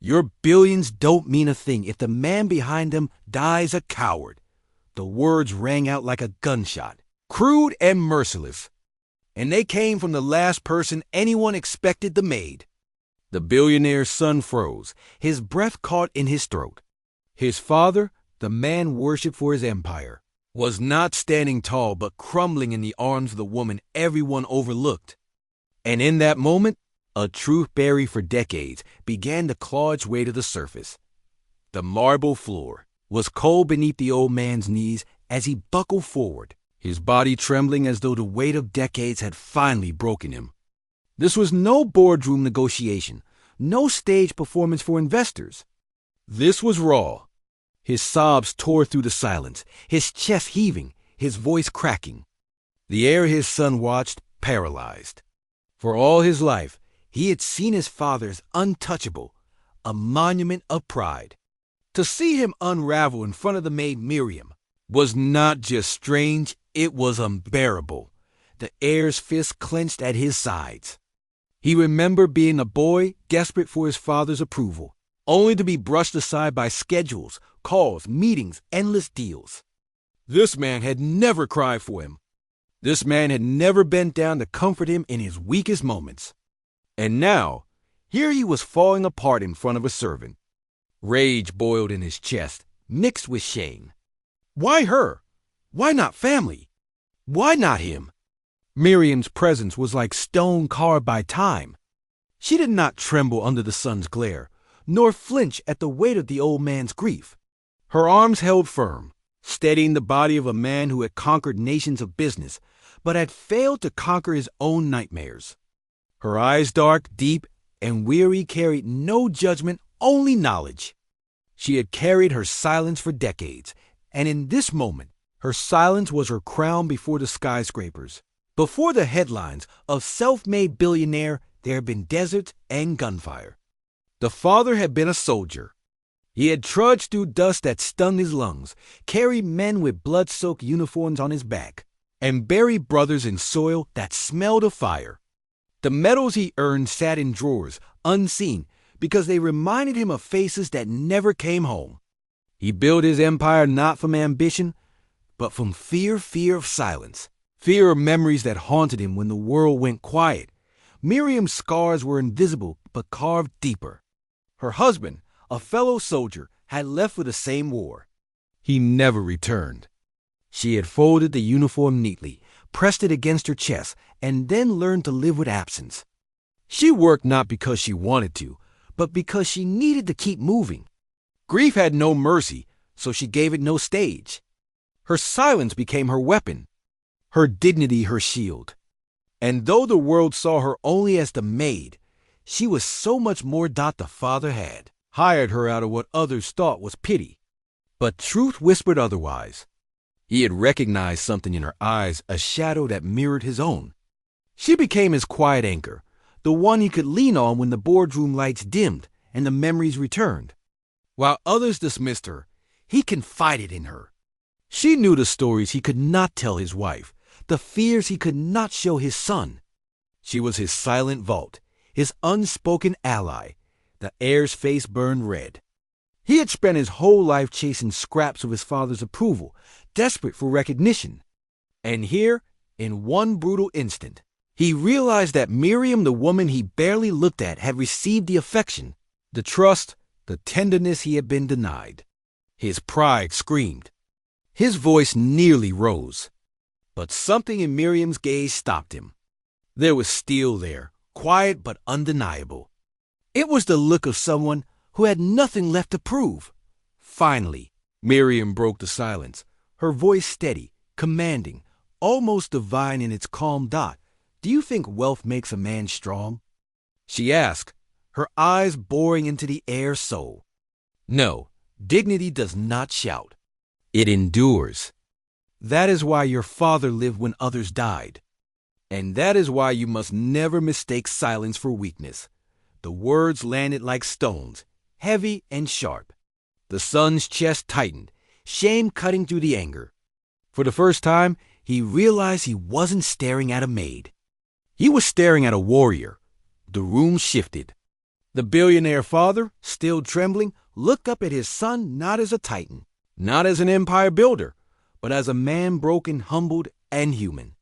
Your billions don't mean a thing if the man behind them dies a coward. The words rang out like a gunshot, crude and merciless. And they came from the last person anyone expected, the maid. The billionaire's son froze, his breath caught in his throat. His father, the man worshipped for his empire, was not standing tall but crumbling in the arms of the woman everyone overlooked. And in that moment, a truth buried for decades began to claw its way to the surface. The marble floor was cold beneath the old man's knees as he buckled forward, his body trembling as though the weight of decades had finally broken him. This was no boardroom negotiation, no stage performance for investors. This was raw. His sobs tore through the silence, his chest heaving, his voice cracking. The heir his son watched, paralyzed. For all his life, he had seen his father as untouchable, a monument of pride. To see him unravel in front of the maid Miriam was not just strange, it was unbearable. The heir's fists clenched at his sides. He remembered being a boy, desperate for his father's approval, only to be brushed aside by schedules, calls, meetings, endless deals. This man had never cried for him. This man had never bent down to comfort him in his weakest moments. And now, here he was falling apart in front of a servant. Rage boiled in his chest, mixed with shame. Why her? Why not family? Why not him? Miriam's presence was like stone carved by time. She did not tremble under the sun's glare, nor flinch at the weight of the old man's grief. Her arms held firm, steadying the body of a man who had conquered nations of business, but had failed to conquer his own nightmares. Her eyes dark, deep, and weary carried no judgment, only knowledge. She had carried her silence for decades, and in this moment, her silence was her crown before the skyscrapers. Before the headlines of self-made billionaire, there had been deserts and gunfire. The father had been a soldier. He had trudged through dust that stung his lungs, carried men with blood-soaked uniforms on his back, and buried brothers in soil that smelled of fire. The medals he earned sat in drawers, unseen, because they reminded him of faces that never came home. He built his empire not from ambition, but from fear of silence, fear of memories that haunted him when the world went quiet. Miriam's scars were invisible but carved deeper. Her husband, a fellow soldier, had left for the same war. He never returned. She had folded the uniform neatly, pressed it against her chest, and then learned to live with absence. She worked not because she wanted to, but because she needed to keep moving. Grief had no mercy, so she gave it no stage. Her silence became her weapon, her dignity her shield. And though the world saw her only as the maid, she was so much more than the father had hired her out of what others thought was pity. But truth whispered otherwise. He had recognized something in her eyes, a shadow that mirrored his own. She became his quiet anchor, the one he could lean on when the boardroom lights dimmed and the memories returned. While others dismissed her, he confided in her. She knew the stories he could not tell his wife, the fears he could not show his son. She was his silent vault, his unspoken ally. The heir's face burned red. He had spent his whole life chasing scraps of his father's approval, desperate for recognition. And here, in one brutal instant, he realized that Miriam, the woman he barely looked at, had received the affection, the trust, the tenderness he had been denied. His pride screamed. His voice nearly rose. But something in Miriam's gaze stopped him. There was steel there, quiet but undeniable. It was the look of someone who had nothing left to prove. Finally, Miriam broke the silence, her voice steady, commanding, almost divine in its calm dot. "Do you think wealth makes a man strong?" she asked, her eyes boring into the heir's soul. "No, dignity does not shout. It endures. That is why your father lived when others died. And that is why you must never mistake silence for weakness." The words landed like stones, heavy and sharp. The son's chest tightened, shame cutting through the anger. For the first time, he realized he wasn't staring at a maid. He was staring at a warrior. The room shifted. The billionaire father, still trembling, looked up at his son not as a titan, not as an empire builder, but as a man broken, humbled, and human.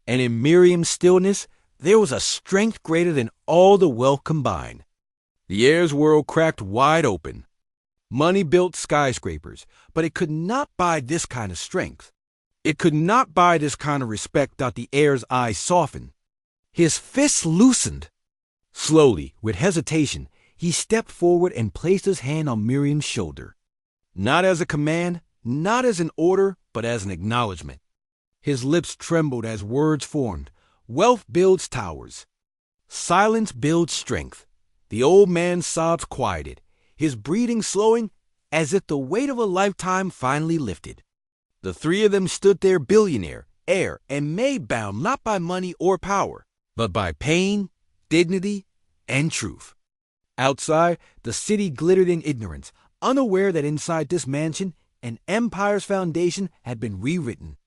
And in Miriam's stillness, there was a strength greater than all the wealth combined. The heir's world cracked wide open. Money built skyscrapers, but it could not buy this kind of strength. It could not buy this kind of respect. The heir's eyes softened. His fists loosened. Slowly, with hesitation, he stepped forward and placed his hand on Miriam's shoulder. Not as a command, not as an order, but as an acknowledgement. His lips trembled as words formed. Wealth builds towers. Silence builds strength. The old man's sobs quieted, his breathing slowing as if the weight of a lifetime finally lifted. The three of them stood there, billionaire, heir, and Maid, bound not by money or power, but by pain, dignity, and truth. Outside, the city glittered in ignorance, unaware that inside this mansion, an empire's foundation had been rewritten.